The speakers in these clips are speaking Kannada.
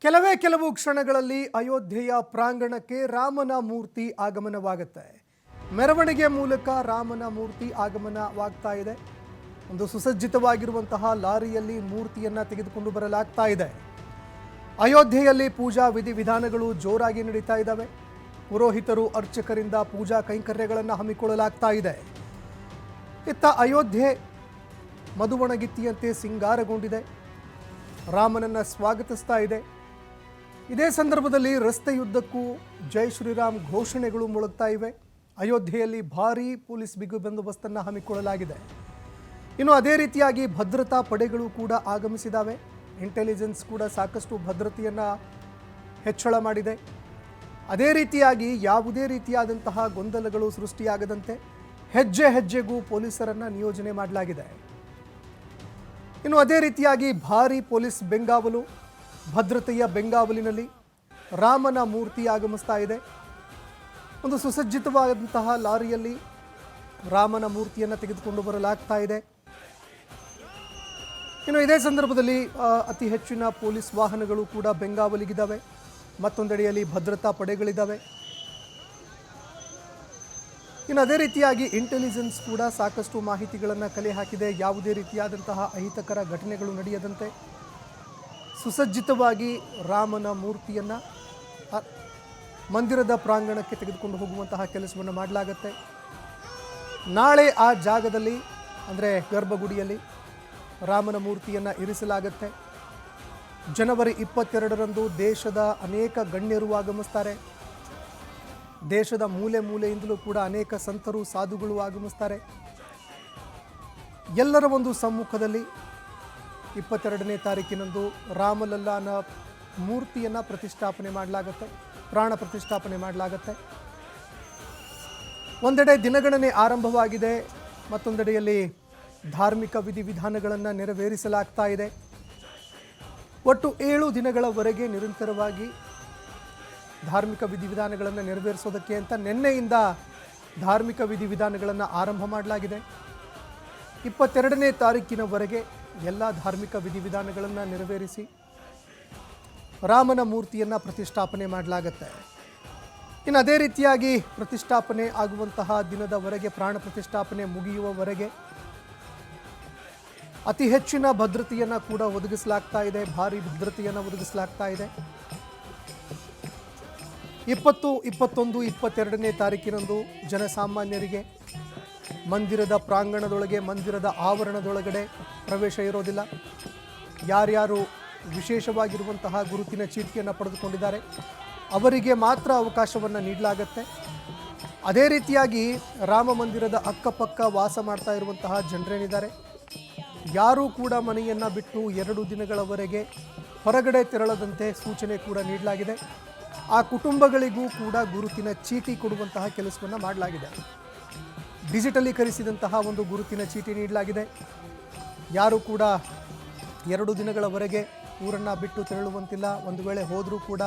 ಕೆಲವು ಕ್ಷಣಗಳಲ್ಲಿ ಅಯೋಧ್ಯೆಯ ಪ್ರಾಂಗಣಕ್ಕೆ ರಾಮನ ಮೂರ್ತಿ ಆಗಮನವಾಗುತ್ತೆ. ಮೆರವಣಿಗೆ ಮೂಲಕ ರಾಮನ ಮೂರ್ತಿ ಆಗಮನವಾಗ್ತಾ ಇದೆ. ಒಂದು ಸುಸಜ್ಜಿತವಾಗಿರುವಂತಹ ಲಾರಿಯಲ್ಲಿ ಮೂರ್ತಿಯನ್ನ ತೆಗೆದುಕೊಂಡು ಬರಲಾಗ್ತಾ ಇದೆ. ಅಯೋಧ್ಯೆಯಲ್ಲಿ ಪೂಜಾ ವಿಧಿವಿಧಾನಗಳು ಜೋರಾಗಿ ನಡೀತಾ ಇದ್ದಾವೆ. ಪುರೋಹಿತರು ಅರ್ಚಕರಿಂದ ಪೂಜಾ ಕೈಂಕರ್ಯಗಳನ್ನು ಹಮ್ಮಿಕೊಳ್ಳಲಾಗ್ತಾ ಇದೆ. ಇತ್ತ ಅಯೋಧ್ಯೆ ಮಧುವಣಗಿತ್ತಿಯಂತೆ ಸಿಂಗಾರಗೊಂಡಿದೆ. ರಾಮನನ್ನ ಸ್ವಾಗತಿಸ್ತಾ ಇದೆ. ಇದೇ ಸಂದರ್ಭದಲ್ಲಿ ರಸ್ತೆಯುದ್ದಕ್ಕೂ ಜೈ ಶ್ರೀರಾಮ್ ಘೋಷಣೆಗಳು ಮೊಳಗ್ತಾ ಇವೆ. ಅಯೋಧ್ಯೆಯಲ್ಲಿ ಭಾರೀ ಪೊಲೀಸ್ ಬಿಗಿ ಬಂದೋಬಸ್ತನ್ನು ಹಮ್ಮಿಕೊಳ್ಳಲಾಗಿದೆ. ಇನ್ನು ಅದೇ ರೀತಿಯಾಗಿ ಭದ್ರತಾ ಪಡೆಗಳು ಕೂಡ ಆಗಮಿಸಿದ್ದಾವೆ. ಇಂಟೆಲಿಜೆನ್ಸ್ ಕೂಡ ಸಾಕಷ್ಟು ಭದ್ರತೆಯನ್ನು ಹೆಚ್ಚಳ ಮಾಡಿದೆ. ಅದೇ ರೀತಿಯಾಗಿ ಯಾವುದೇ ರೀತಿಯಾದಂತಹ ಗೊಂದಲಗಳು ಸೃಷ್ಟಿಯಾಗದಂತೆ ಹೆಜ್ಜೆ ಹೆಜ್ಜೆಗೂ ಪೊಲೀಸರನ್ನು ನಿಯೋಜನೆ ಮಾಡಲಾಗಿದೆ. ಇನ್ನು ಅದೇ ರೀತಿಯಾಗಿ ಭಾರೀ ಪೊಲೀಸ್ ಬೆಂಗಾವಲು, ಭದ್ರತೆಯ ಬೆಂಗಾವಲಿನಲ್ಲಿ ರಾಮನ ಮೂರ್ತಿ ಆಗಮಿಸ್ತಾ ಇದೆ. ಒಂದು ಸುಸಜ್ಜಿತವಾದಂತಹ ಲಾರಿಯಲ್ಲಿ ರಾಮನ ಮೂರ್ತಿಯನ್ನು ತೆಗೆದುಕೊಂಡು ಬರಲಾಗ್ತಾ ಇದೆ. ಇನ್ನು ಇದೇ ಸಂದರ್ಭದಲ್ಲಿ ಅತಿ ಹೆಚ್ಚಿನ ಪೊಲೀಸ್ ವಾಹನಗಳು ಕೂಡ ಬೆಂಗಾವಲಿಗಿದ್ದಾವೆ. ಮತ್ತೊಂದೆಡೆಯಲ್ಲಿ ಭದ್ರತಾ ಪಡೆಗಳಿದ್ದಾವೆ. ಇನ್ನು ಅದೇ ರೀತಿಯಾಗಿ ಇಂಟೆಲಿಜೆನ್ಸ್ ಕೂಡ ಸಾಕಷ್ಟು ಮಾಹಿತಿಗಳನ್ನು ಕಲೆ ಹಾಕಿದೆ. ಯಾವುದೇ ರೀತಿಯಾದಂತಹ ಅಹಿತಕರ ಘಟನೆಗಳು ನಡೆಯದಂತೆ ಸುಸಜ್ಜಿತವಾಗಿ ರಾಮನ ಮೂರ್ತಿಯನ್ನು ಮಂದಿರದ ಪ್ರಾಂಗಣಕ್ಕೆ ತೆಗೆದುಕೊಂಡು ಹೋಗುವಂತಹ ಕೆಲಸವನ್ನು ಮಾಡಲಾಗುತ್ತೆ. ನಾಳೆ ಆ ಜಾಗದಲ್ಲಿ ಅಂದರೆ ಗರ್ಭಗುಡಿಯಲ್ಲಿ ರಾಮನ ಮೂರ್ತಿಯನ್ನು ಇರಿಸಲಾಗುತ್ತೆ. ಜನವರಿ 22ರಂದು ದೇಶದ ಅನೇಕ ಗಣ್ಯರು ಆಗಮಿಸ್ತಾರೆ. ದೇಶದ ಮೂಲೆ ಮೂಲೆಯಿಂದಲೂ ಕೂಡ ಅನೇಕ ಸಂತರು ಸಾಧುಗಳು ಆಗಮಿಸ್ತಾರೆ. ಎಲ್ಲರ ಒಂದು ಸಮ್ಮುಖದಲ್ಲಿ 22ನೇ ತಾರೀಕಿನಂದು ರಾಮಲಲ್ಲಾನ ಮೂರ್ತಿಯನ್ನು ಪ್ರತಿಷ್ಠಾಪನೆ ಮಾಡಲಾಗುತ್ತೆ, ಪ್ರಾಣ ಪ್ರತಿಷ್ಠಾಪನೆ ಮಾಡಲಾಗುತ್ತೆ. ಒಂದೆಡೆ ದಿನಗಣನೆ ಆರಂಭವಾಗಿದೆ, ಮತ್ತೊಂದೆಡೆಯಲ್ಲಿ ಧಾರ್ಮಿಕ ವಿಧಿವಿಧಾನಗಳನ್ನು ನೆರವೇರಿಸಲಾಗ್ತಾ ಇದೆ. ಒಟ್ಟು 7 ದಿನಗಳವರೆಗೆ ನಿರಂತರವಾಗಿ ಧಾರ್ಮಿಕ ವಿಧಿವಿಧಾನಗಳನ್ನು ನೆರವೇರಿಸೋದಕ್ಕೆ ಅಂತ ನಿನ್ನೆಯಿಂದ ಧಾರ್ಮಿಕ ವಿಧಿವಿಧಾನಗಳನ್ನು ಆರಂಭ ಮಾಡಲಾಗಿದೆ. 22ನೇ ತಾರೀಕಿನವರೆಗೆ ಎಲ್ಲ ಧಾರ್ಮಿಕ ವಿಧಿವಿಧಾನಗಳನ್ನು ನೆರವೇರಿಸಿ ರಾಮನ ಮೂರ್ತಿಯನ್ನು ಪ್ರತಿಷ್ಠಾಪನೆ ಮಾಡಲಾಗುತ್ತೆ. ಇನ್ನು ಅದೇ ರೀತಿಯಾಗಿ ಪ್ರತಿಷ್ಠಾಪನೆ ಆಗುವಂತಹ ದಿನದವರೆಗೆ, ಪ್ರಾಣ ಪ್ರತಿಷ್ಠಾಪನೆ ಮುಗಿಯುವವರೆಗೆ ಅತಿ ಹೆಚ್ಚಿನ ಭದ್ರತೆಯನ್ನು ಕೂಡ ಒದಗಿಸಲಾಗ್ತಾ ಇದೆ. ಭಾರಿ ಭದ್ರತೆಯನ್ನು ಒದಗಿಸಲಾಗ್ತಾ ಇದೆ. 20, 21, 22ನೇ ತಾರೀಕಿನಂದು ಜನಸಾಮಾನ್ಯರಿಗೆ ಮಂದಿರದ ಪ್ರಾಂಗಣದೊಳಗೆ, ಮಂದಿರದ ಆವರಣದೊಳಗಡೆ ಪ್ರವೇಶ ಇರೋದಿಲ್ಲ. ಯಾರ್ಯಾರು ವಿಶೇಷವಾಗಿರುವಂತಹ ಗುರುತಿನ ಚೀಟಿಯನ್ನು ಪಡೆದುಕೊಂಡಿದ್ದಾರೆ ಅವರಿಗೆ ಮಾತ್ರ ಅವಕಾಶವನ್ನು ನೀಡಲಾಗತ್ತೆ. ಅದೇ ರೀತಿಯಾಗಿ ರಾಮ ಮಂದಿರದ ಅಕ್ಕಪಕ್ಕ ವಾಸ ಮಾಡ್ತಾ ಇರುವಂತಹ ಜನರೇನಿದ್ದಾರೆ ಯಾರೂ ಕೂಡ ಮನೆಯನ್ನು ಬಿಟ್ಟು 2 ದಿನಗಳವರೆಗೆ ಹೊರಗಡೆ ತೆರಳದಂತೆ ಸೂಚನೆ ಕೂಡ ನೀಡಲಾಗಿದೆ. ಆ ಕುಟುಂಬಗಳಿಗೂ ಕೂಡ ಗುರುತಿನ ಚೀಟಿ ಕೊಡುವಂತಹ ಕೆಲಸವನ್ನು ಮಾಡಲಾಗಿದೆ. ಡಿಜಿಟಲೀಕರಿಸಿದಂತಹ ಒಂದು ಗುರುತಿನ ಚೀಟಿ ನೀಡಲಾಗಿದೆ. ಯಾರೂ ಕೂಡ 2 ದಿನಗಳವರೆಗೆ ಊರನ್ನು ಬಿಟ್ಟು ತೆರಳುವಂತಿಲ್ಲ. ಒಂದು ವೇಳೆ ಹೋದರೂ ಕೂಡ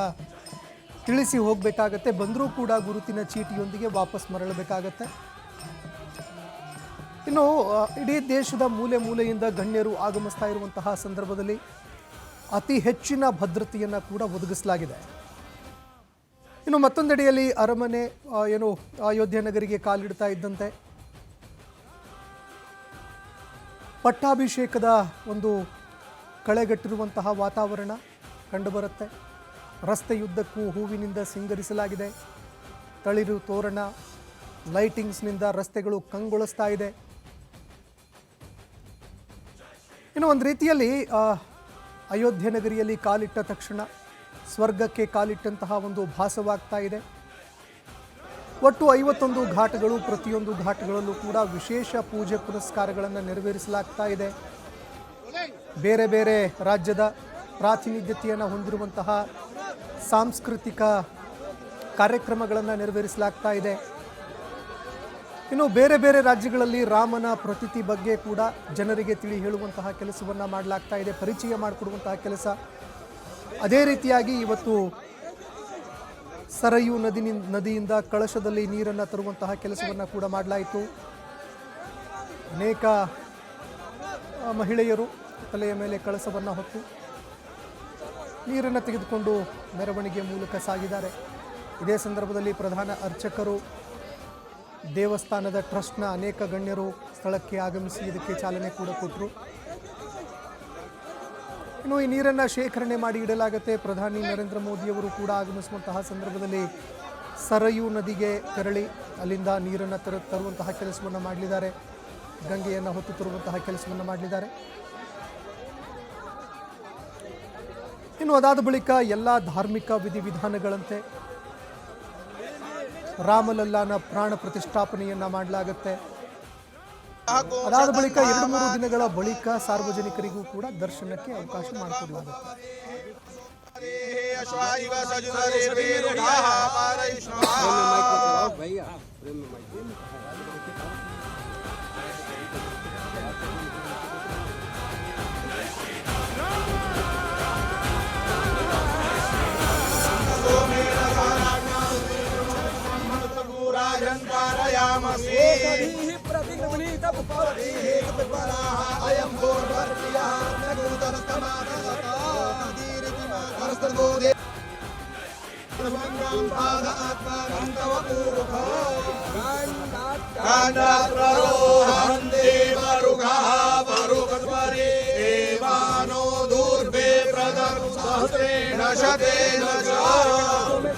ತಿಳಿಸಿ ಹೋಗಬೇಕಾಗತ್ತೆ. ಬಂದರೂ ಕೂಡ ಗುರುತಿನ ಚೀಟಿಯೊಂದಿಗೆ ವಾಪಸ್ ಮರಳಬೇಕಾಗತ್ತೆ. ಇನ್ನು ಇಡೀ ದೇಶದ ಮೂಲೆ ಮೂಲೆಯಿಂದ ಗಣ್ಯರು ಆಗಮಿಸ್ತಾ ಇರುವಂತಹ ಸಂದರ್ಭದಲ್ಲಿ ಅತಿ ಹೆಚ್ಚಿನ ಭದ್ರತೆಯನ್ನು ಕೂಡ ಒದಗಿಸಲಾಗಿದೆ. ಇನ್ನು ಮತ್ತೊಂದೆಡೆಯಲ್ಲಿ ಅರಮನೆ ಅಯೋಧ್ಯೆ ನಗರಿಗೆ ಕಾಲಿಡ್ತಾ ಇದ್ದಂತೆ ಪಟ್ಟಾಭಿಷೇಕದ ಒಂದು ಕಳೆಗಟ್ಟಿರುವಂತಹ ವಾತಾವರಣ ಕಂಡುಬರುತ್ತೆ. ರಸ್ತೆಯುದ್ದಕ್ಕೂ ಹೂವಿನಿಂದ ಸಿಂಗರಿಸಲಾಗಿದೆ. ತಳಿರು ತೋರಣ, ಲೈಟಿಂಗ್ಸ್ನಿಂದ ರಸ್ತೆಗಳು ಕಂಗೊಳಿಸ್ತಾ ಇದೆ. ಇನ್ನು ಒಂದು ರೀತಿಯಲ್ಲಿ ಅಯೋಧ್ಯೆ ನಗರಿಯಲ್ಲಿ ಕಾಲಿಟ್ಟ ತಕ್ಷಣ ಸ್ವರ್ಗಕ್ಕೆ ಕಾಲಿಟ್ಟಂತಹ ಒಂದು ಭಾಸವಾಗ್ತಾ ಇದೆ. ಒಟ್ಟು 51 ಘಾಟ್ಗಳು, ಪ್ರತಿಯೊಂದು ಘಾಟ್ಗಳಲ್ಲೂ ಕೂಡ ವಿಶೇಷ ಪೂಜೆ ಪುನಸ್ಕಾರಗಳನ್ನು ನೆರವೇರಿಸಲಾಗ್ತಾ ಇದೆ. ಬೇರೆ ಬೇರೆ ರಾಜ್ಯದ ಪ್ರಾತಿನಿಧ್ಯತೆಯನ್ನು ಹೊಂದಿರುವಂತಹ ಸಾಂಸ್ಕೃತಿಕ ಕಾರ್ಯಕ್ರಮಗಳನ್ನು ನೆರವೇರಿಸಲಾಗ್ತಾ ಇದೆ. ಇನ್ನು ಬೇರೆ ಬೇರೆ ರಾಜ್ಯಗಳಲ್ಲಿ ರಾಮನ ಪ್ರತೀತಿ ಬಗ್ಗೆ ಕೂಡ ಜನರಿಗೆ ತಿಳಿ ಹೇಳುವಂತಹ ಕೆಲಸವನ್ನು ಮಾಡಲಾಗ್ತಾ ಇದೆ, ಪರಿಚಯ ಮಾಡಿಕೊಡುವಂತಹ ಕೆಲಸ. ಅದೇ ರೀತಿಯಾಗಿ ಇವತ್ತು ಸರಯೂ ನದಿಯಿಂದ ಕಳಶದಲ್ಲಿ ನೀರನ್ನು ತರುವಂತಹ ಕೆಲಸವನ್ನು ಕೂಡ ಮಾಡಲಾಯಿತು. ಅನೇಕ ಮಹಿಳೆಯರು ತಲೆಯ ಮೇಲೆ ಕಳಸವನ್ನು ಹೊತ್ತು ನೀರನ್ನು ತೆಗೆದುಕೊಂಡು ಮೆರವಣಿಗೆ ಮೂಲಕ ಸಾಗಿದ್ದಾರೆ. ಇದೇ ಸಂದರ್ಭದಲ್ಲಿ ಪ್ರಧಾನ ಅರ್ಚಕರು, ದೇವಸ್ಥಾನದ ಟ್ರಸ್ಟ್ನ ಅನೇಕ ಗಣ್ಯರು ಸ್ಥಳಕ್ಕೆ ಆಗಮಿಸಿ ಇದಕ್ಕೆ ಚಾಲನೆ ಕೂಡ ಕೊಟ್ಟರು. ಇನ್ನು ಈ ನೀರನ್ನು ಶೇಖರಣೆ ಮಾಡಿ ಇಡಲಾಗುತ್ತೆ. ಪ್ರಧಾನಿ ನರೇಂದ್ರ ಮೋದಿಯವರು ಕೂಡ ಆಗಮಿಸುವಂತಹ ಸಂದರ್ಭದಲ್ಲಿ ಸರಯೂ ನದಿಗೆ ತೆರಳಿ ಅಲ್ಲಿಂದ ನೀರನ್ನು ತರುವಂತಹ ಕೆಲಸವನ್ನು ಮಾಡಲಿದ್ದಾರೆ. ಗಂಗೆಯನ್ನು ಹೊತ್ತು ತರುವಂತಹ ಕೆಲಸವನ್ನು ಮಾಡಲಿದ್ದಾರೆ. ಇನ್ನು ಅದಾದ ಬಳಿಕ ಎಲ್ಲ ಧಾರ್ಮಿಕ ವಿಧಿವಿಧಾನಗಳಂತೆ ರಾಮಲಲ್ಲಾನ ಪ್ರಾಣ ಪ್ರತಿಷ್ಠಾಪನೆಯನ್ನ ಮಾಡಲಾಗುತ್ತೆ. ಅದಾದ ಬಳಿಕ 2-3 ದಿನಗಳ ಬಳಿಕ ಸಾರ್ವಜನಿಕರಿಗೂ ಕೂಡ ದರ್ಶನಕ್ಕೆ ಅವಕಾಶ ಮಾಡಿಕೊಡಲಾಗುತ್ತೆ.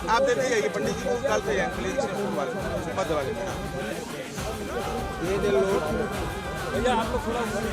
आप देखिए कि पंडित जी कल से हैं प्लीज मत दबा ये दे लो भैया आपको थोड़ा ऊपर